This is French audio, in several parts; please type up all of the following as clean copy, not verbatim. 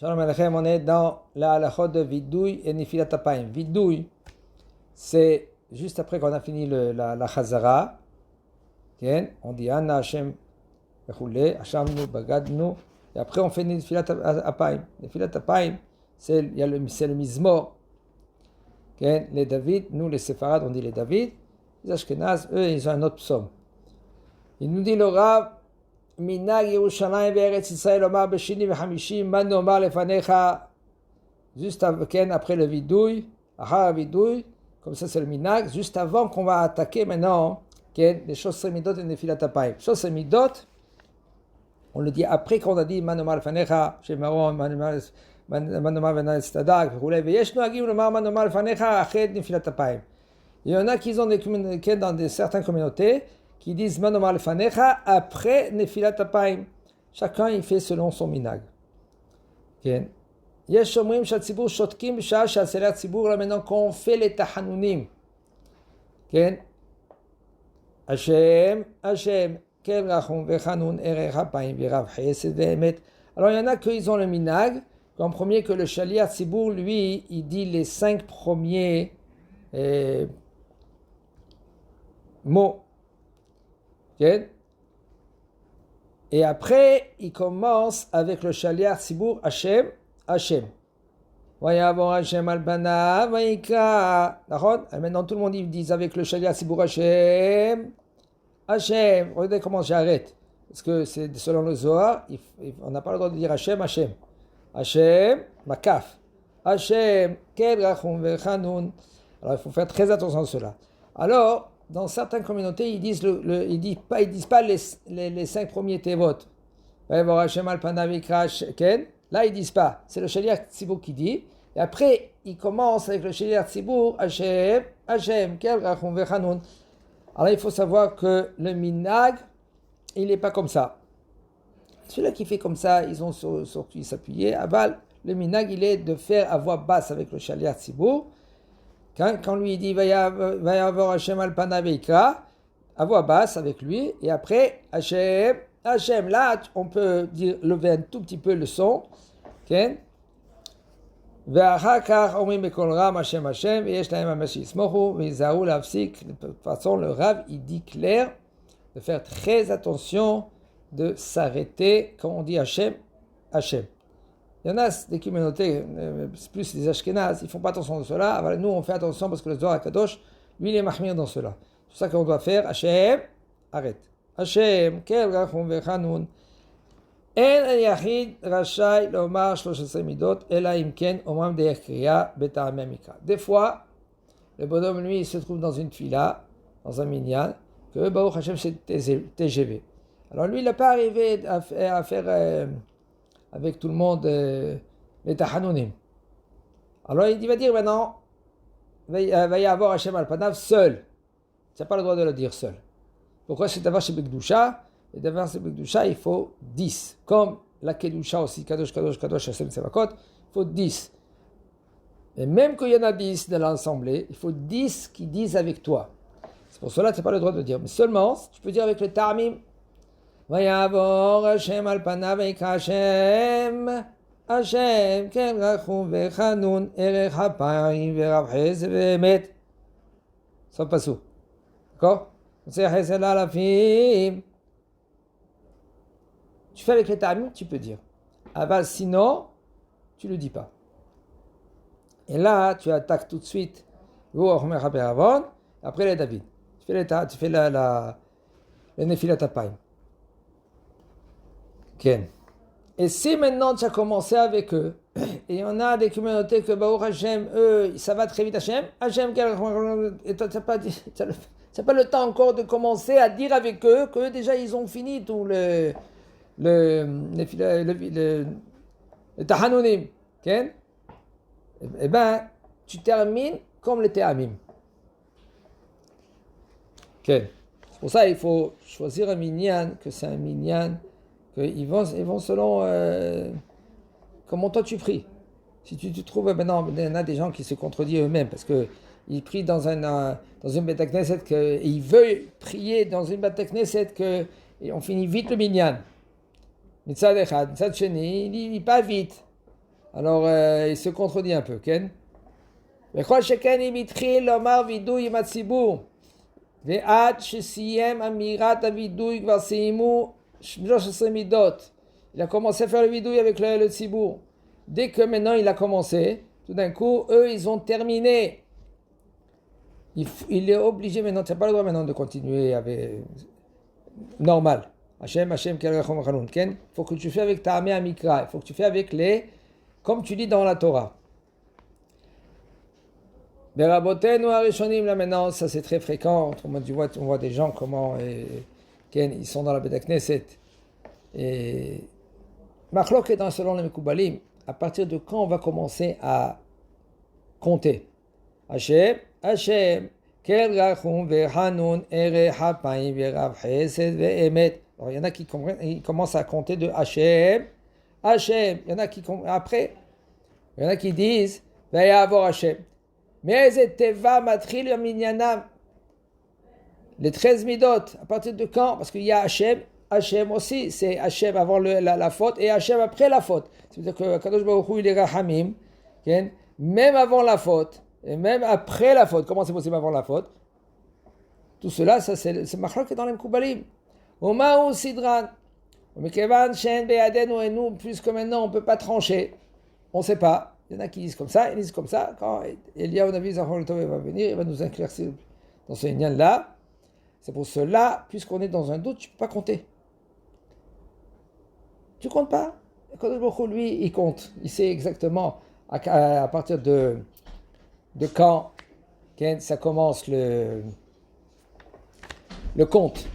Shalom Aleichem, on est dans la halachot de Vidouille et Nefilat Apayim. Vidouille, c'est juste après qu'on a fini la Chazara. On dit Anna Hashem Echule, Hashamnu, Bagadnu. Et après on fait Nefilat Apayim. Nefilat Apayim, c'est le Mizmor. Les David, nous les Séfarades, on dit les David. Les Ashkenaz, eux, ils ont un autre psaume. Il nous dit le Rav, Minag Yerushalayim ve'eretz Yisrael omar b'shini v'chamishim man nomar lefanecha, juste après le vidouille, achar vidouille, comme ça c'est le minag, juste avant qu'on va attaquer maintenant les choses midot et nefilat apayim. Choses midot, on le dit après qu'on a dit man nomar lefanecha, chez Maron, man nomar venal stadak, ve'yesh noagim lomar man nomar lefanecha ached nefilat apayim. Il y en a qui ont dans certaines communautés qui disent Manomar lefanecha après Nefilat Apayim. Chacun il fait selon son minag. Yesh omrim shatzibur shotkim b'shah she'aseler tzibur. Là maintenant qu'on fait les tahanunim. Hashem, Hashem, kel rachum vechanun erech apayim v'rav chesed ve'emet. Alors il y en a qui ont le minag. En premier que le shaliach tzibur, lui, il dit les 5 premiers mots. Et après, il commence avec le shaliach tzibur Hashem, Hashem. Vayavor Hashem al banav vayikra. D'accord? Maintenant, tout le monde dit avec le shaliach tzibur Hashem, Hashem. Regardez comment j'arrête. Parce que c'est selon le Zohar, on n'a pas le droit de dire Hashem, Hashem. Hashem, makaf. Hashem, kel rachum vechanun. Alors, il faut faire très attention à cela. Alors, dans certaines communautés, ils disent pas les 5 premiers tevot. Là, ils disent pas. C'est le shaliach tzibur qui dit. Et après, ils commencent avec le shaliach tzibur, Hashem, Hashem, kel rachum vechanun. Alors, il faut savoir que le minag, il n'est pas comme ça. Celui-là qui fait comme ça, ils ont surtout s'appuyer. Aval, le minag, il est de faire à voix basse avec le shaliach tzibur. Quand lui dit Vayavor Hashem al panav veikra, à voix basse avec lui, et après Hashem, Hashem, là on peut lever un tout petit peu le son. Ve'achakach omrim bekol ram Hashem Hashem ve'yesh lahem hamesh yismochu ve'yizaru la'afsik. De toute façon, le Rav il dit clair de faire très attention de s'arrêter quand on dit Hashem, Hashem. Il y en a des communautés, plus les Ashkenaz, ils ne font pas attention de cela. Alors nous, on fait attention parce que le Zohar HaKadosh, lui, il est mahmir dans cela. C'est ça qu'on doit faire. Hashem, arrête. Hashem, kel rachum vechanun. En yachid rashai lomar 13 midot, ela imken omram de'er kriya beta'amei mikra. Des fois, le bonhomme, lui, il se trouve dans une fila, dans un minyan, que Baruch Hashem, c'est TGV. Alors lui, il n'a pas arrivé à faire avec tout le monde les tahanunim. Alors il va dire maintenant, va y avoir Hashem al panav seul. Tu n'as pas le droit de le dire seul. Pourquoi c'est d'avoir chez Bekdusha? Et d'avoir chez Bekdusha, il faut 10. Comme la Kedusha aussi, Kadosh, Kadosh, Kadosh, Hashem Tsevakot, il faut 10. Et même qu'il y en a 10 dans l'assemblée, il faut 10 qui disent avec toi. C'est pour cela que tu n'as pas le droit de le dire. Mais seulement, tu peux dire avec le ta'amim. Vayavor Hashem al panav veikra Hashem, Hashem, kel rachum vechanun erech apayim v'rav chesed ve'emet. Ça passe où? D'accord? C'est chesed alafim. Tu fais avec les ta'amim, tu peux dire. Aval, sinon, tu ne le dis pas. Et là, tu attaques tout de suite. Après les David. Tu fais la Nefilat Apayim. Et si maintenant tu as commencé avec eux, et on a des communautés que Baruch Hashem, eux, ça va très vite Hashem, Hashem, et toi tu n'as pas le temps encore de commencer à dire avec eux que déjà ils ont fini tout le tahanunim. Eh bien, tu termines comme le te'amim. C'est pour ça il faut choisir un minyan, que c'est un minyan. Ils vont selon comment toi tu pries. Si tu te trouves, maintenant, il y en a des gens qui se contredisent eux-mêmes parce qu'ils prient dans une Beit Knesset et ils veulent prier dans une Beit Knesset et on finit vite le minyan. Mitzad echad, mitzad sheni, il dit pas vite. Alors, il se contredit un peu, Ken. וכל שכן אם התחיל לומר וידוי עם הציבור, ועד שסיים אמירת הוידוי כבר סיימו 13 מידות. Il a commencé à faire le vidouille avec le ציבור. Dès que maintenant il a commencé, tout d'un coup, eux, ils ont terminé. Il est obligé maintenant, tu n'as pas le droit maintenant de continuer avec... normal. Hachem, quel rachom chanoun, Ken. Il faut que tu fais avec ta amé amikra. Il faut que tu fais avec les... comme tu lis dans la Torah. Berabotenu harishonim, là maintenant, ça c'est très fréquent. On voit des gens comment ils sont dans la Beit Knesset. Et Machlok est selon les Mekoubalim. À partir de quand on va commencer à compter? Hashem, Kel Rachum ve'Hanun ere hapayim ve'Rav Chesed ve'Emet. Alors il y en a qui commencent à compter de Hashem. Il y en a qui après, il y en a qui disent Ve'yavor Hashem. Mais Teva Matril Yaminyanam. Les 13 midot, à partir de quand? Parce qu'il y a Hashem aussi, c'est Hashem avant la faute et Hashem après la faute. C'est-à-dire que Kadosh Baruch Hu, il est Rahamim, même avant la faute et même après la faute. Comment c'est possible avant la faute? Tout cela, ça c'est Machlok est dans les Mekoubalim. Omahu Sidran. Mekevan Shen Be'adenu et nous, puisque maintenant on ne peut pas trancher, on ne sait pas. Il y en a qui disent comme ça, ils disent comme ça. Quand Eliyahu Navi Zachor Tov va venir, il va nous éclaircir dans ce lien-là. C'est pour cela, puisqu'on est dans un doute, tu ne peux pas compter. Tu ne comptes pas. Kadosh Baruch Hu, lui, il compte. Il sait exactement à partir de quand ça commence le compte.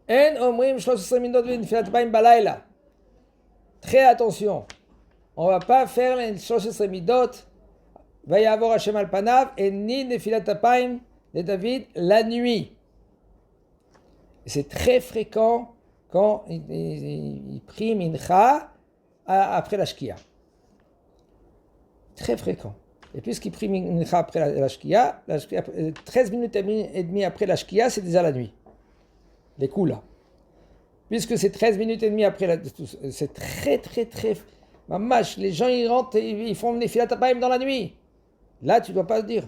En omrim 13 minot v'nfilat pa'im balayla. Très attention. On ne va pas faire les 13 midot, va y avoir Hashem al panav, et ni Nefilat Apayim de David la nuit. Et c'est très fréquent quand il prie Mincha après la Shkia. Très fréquent. Et puisqu'il prie Mincha après la Shkia, 13 minutes et demie après la Shkia, c'est déjà la nuit. Les coups là. Puisque c'est 13 minutes et demie après c'est très très très... Mamash, les gens ils rentrent et ils font Nefilat Apayim dans la nuit. Là, tu ne dois pas le dire.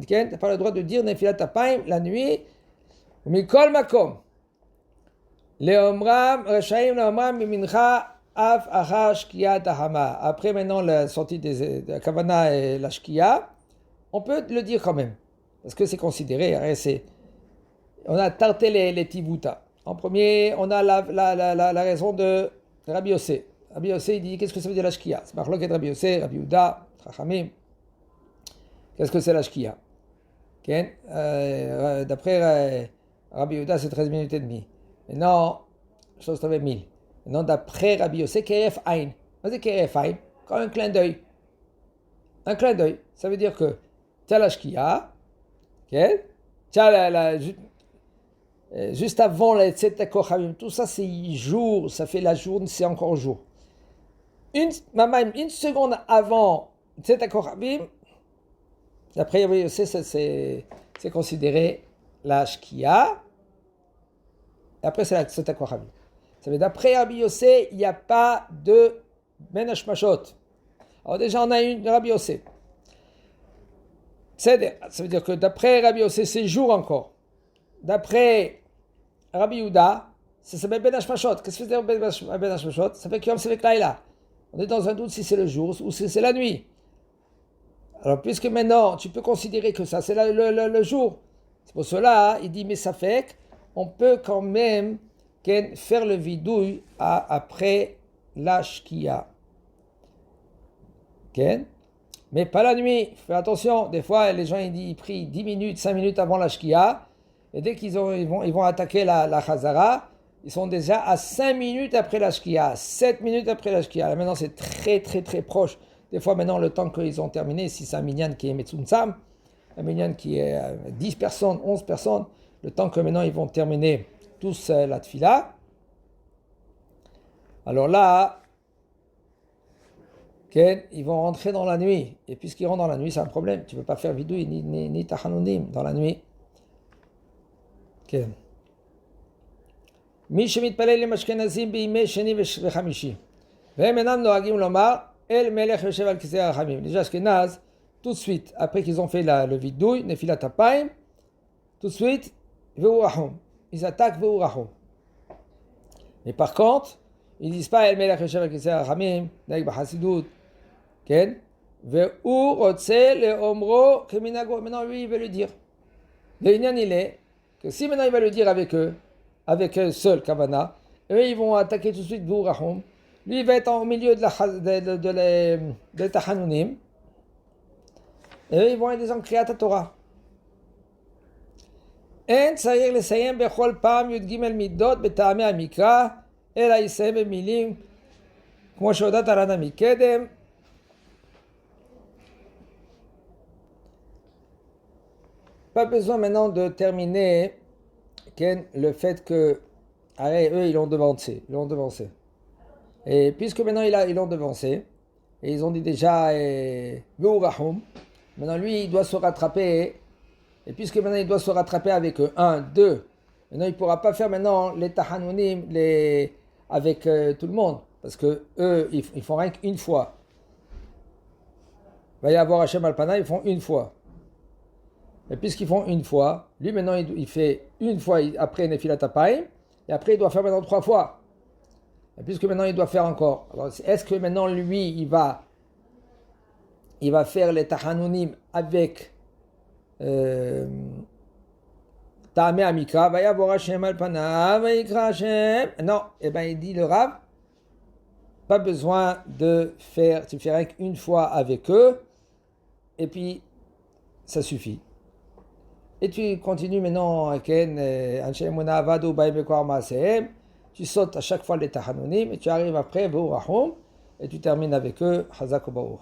Tu n'as pas le droit de dire Nefilat Apayim la nuit. Mikol Makom. Leomram, Rashaim Leomram, Mincha, Av, Achar, Shkia, Tahama. Après maintenant la sortie de la Kavana et la Shkia, on peut le dire quand même. Parce que c'est considéré, on a tarté les Tivuta. En premier, on a la raison de Rabbi Yossé. Rabbi Yossé, il dit, qu'est-ce que ça veut dire la Shkia? C'est Machlok et Rabbi Yossé, Rabbi Yehuda, Chachamim. Qu'est-ce que c'est la Shkia? D'après Rabbi Yehuda, c'est 13 minutes et demie. Maintenant, chose t'avais 1000. Maintenant, d'après Rabbi Yossé, Keref Ain. Vas-y, Keref Ain, comme un clin d'œil. Un clin d'œil. Ça veut dire que tu as la Shkia, tu as juste avant les Tzeta Kochavim, tout ça c'est jour, ça fait la journée, c'est encore jour. Une seconde avant Tzeta Kochavim, d'après Rabbi Yossé, c'est considéré la Shkia, et après c'est la Tzeta Kochavim. Ça veut dire d'après Rabbi Yossé, il n'y a pas de Ben Hashmashot. Alors déjà on a une de Rabbi Yossé. Ça veut dire que d'après Rabbi Yossé, c'est jour encore. D'après Rabbi Yehuda, ça s'appelle Ben Hashmashot. Qu'est-ce que c'est Ben Hashmashot? Ça fait Kiyom Sevek Laila. On est dans un doute si c'est le jour ou si c'est la nuit. Alors, puisque maintenant, tu peux considérer que ça, c'est le jour. C'est pour cela, il dit, mais ça fait qu'on peut quand même faire le vidouille après la Shkia. Mais pas la nuit. Fais attention. Des fois, les gens, ils prient 10 minutes, 5 minutes avant la Shkia. Et dès qu'ils vont attaquer la Chazara, ils sont déjà à 5 minutes après la Shkia, 7 minutes après la Shkia. Là, maintenant, c'est très, très, très proche. Des fois, maintenant, le temps qu'ils ont terminé, si c'est un minyan qui est Metsunsam, un minyan qui est 10 personnes, 11 personnes, le temps que maintenant, ils vont terminer tous la Tfila. Alors là, ils vont rentrer dans la nuit. Et puisqu'ils rentrent dans la nuit, c'est un problème. Tu ne peux pas faire vidouille ni tachanunim dans la nuit. כן. מי שמתפלל עם אשכנזים בימי שני וחמישי והם אינם נוהגים לומר El Melech Yoshev al Kisei Rachamim. Les Ashkenaz, tout de suite, après qu'ils ont fait le vidouille, Nefilat Apayim, tout de suite, Ve'u Rahum. Ils attaquent Ve'u Rahum. Mais par contre, ils disent pas El Melech Yoshev al Kisei Rachamim, Daik B'Hasidut, Ken, Ve'u Rotze le Omro Keminago. Maintenant, lui, il veut le dire. Le Inyan, il est que si maintenant il va le dire avec eux seul, Kavana, eux, ils vont attaquer tout de suite Ve'u Rahum. Lui, il va être au milieu de Tahanunim. Et eux, ils vont être des Kriyat Torah. En tzarich lesayem bechol pam yud gimel midot betamei hamikra, ela yisayem bemilim, כמו שהודעת הר"ן מקדם. Pas besoin maintenant de terminer le fait que eux, ils l'ont devancé. Et puisque maintenant ils l'ont devancé, et ils ont dit déjà Ve'u Rahum, maintenant lui il doit se rattraper, et puisque maintenant il doit se rattraper avec eux, 1, 2, maintenant il ne pourra pas faire maintenant les Tahanunim avec tout le monde, parce que eux ils font rien qu'une fois. Il va y avoir Hashem Alpana, ils font une fois. Et puisqu'ils font une fois, lui maintenant il fait une fois après Nefilat Apayim, et après il doit faire maintenant 3 fois. Et puisque maintenant il doit faire encore. Alors est-ce que maintenant lui il va faire les Tahanunim avec Ta'amei Hamikra, va y avoir Hashem Alpana, va yikra Hashem. Non, et bien il dit le Rav, pas besoin de faire, tu fais rien qu'une fois avec eux, et puis ça suffit. Et tu continues maintenant avec tu sautes à chaque fois les Tahanunim et tu arrives après Ve'u Rahum et tu termines avec eux Chazak u'Baruch.